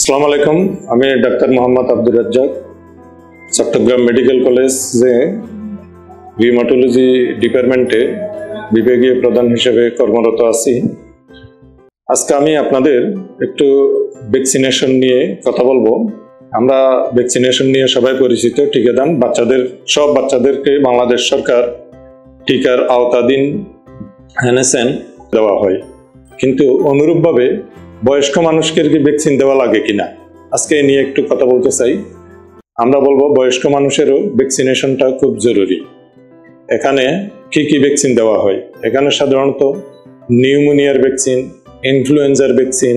আসসালামু আলাইকুম। আমি ডাক্তার মোহাম্মদ আব্দুর রাজ্জাক, চট্টগ্রাম মেডিকেল কলেজে রিউমাটোলজি ডিপার্টমেন্টে বিভাগীয় প্রধান হিসেবে কর্মরত আছি। আজকে আমি আপনাদের একটু ভ্যাকসিনেশন নিয়ে কথা বলবো। আমরা ভ্যাকসিনেশন নিয়ে সবাই পরিচিত, টিকাদান। সব বাচ্চাদেরকে বাংলাদেশ সরকার টিকার আওতাধীন এনেছেন দেওয়া হয়, কিন্তু অনুরূপভাবে বয়স্ক মানুষকে কি ভ্যাকসিন দেওয়া লাগে কিনা, আজকে এ নিয়ে একটু কথা বলতে চাই। আমরা বলবো বয়স্ক মানুষেরও ভ্যাকসিনেশনটা খুব জরুরি। এখানে কি কি ভ্যাকসিন দেওয়া হয়? এখানে সাধারণত নিউমোনিয়ার ভ্যাকসিন, ইনফ্লুয়েঞ্জার ভ্যাকসিন,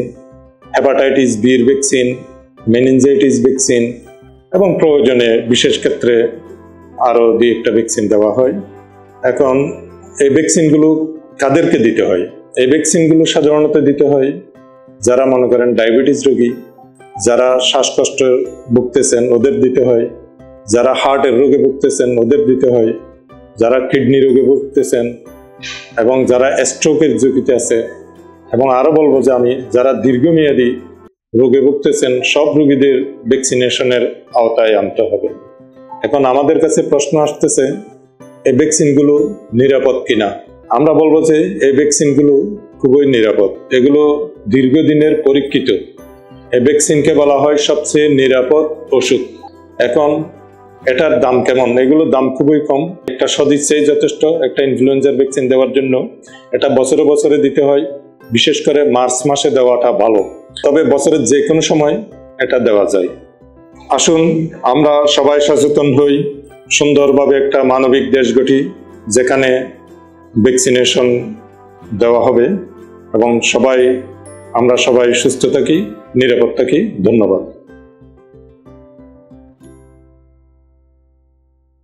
হেপাটাইটিস বির ভ্যাকসিন, মেনিনজাইটিস ভ্যাকসিন এবং প্রয়োজনে বিশেষ ক্ষেত্রে আরও দুই একটা ভ্যাকসিন দেওয়া হয়। এখন এই ভ্যাকসিনগুলো কাদেরকে দিতে হয়? এই ভ্যাকসিনগুলো সাধারণত দিতে হয় যারা মনে করেন ডায়াবেটিস রোগী, যারা শ্বাসকষ্ট ভুগতেছেন ওদের দিতে হয়, যারা হার্টের রোগে ভুগতেছেন ওদের দিতে হয়, যারা কিডনি রোগে ভুগতেছেন এবং যারা স্ট্রোকের ঝুঁকিতে আছে, এবং আরো বলবো যে আমি যারা দীর্ঘমেয়াদী রোগে ভুগতেছেন সব রোগীদের ভ্যাকসিনেশনের আওতায় আনতে হবে। এখন আমাদের কাছে প্রশ্ন আসতেছে এই ভ্যাকসিনগুলো নিরাপদ কিনা। আমরা বলবো যে এই ভ্যাকসিনগুলো খুবই নিরাপদ, এগুলো দীর্ঘদিনের পরীক্ষিত। এই ভ্যাকসিনকে বলা হয় সবচেয়ে নিরাপদ ওষুধ। এখন এটার দাম কেমন? এগুলোর দাম খুবই কম, একটা সদিচ্ছাই যথেষ্ট। একটা ইনফ্লুয়েঞ্জার ভ্যাকসিন দেওয়ার জন্য এটা বছরে বছরে দিতে হয়, বিশেষ করে মার্চ মাসে দেওয়াটা ভালো, তবে বছরের যে কোনো সময় এটা দেওয়া যায়। আসুন আমরা সবাই সচেতন হই, সুন্দরভাবে একটা মানবিক দেশ গঠি যেখানে ভ্যাকসিনেশন দেওয়া হবে এবং আমরা সবাই সুস্থ থাকি, নিরাপদ থাকি। ধন্যবাদ।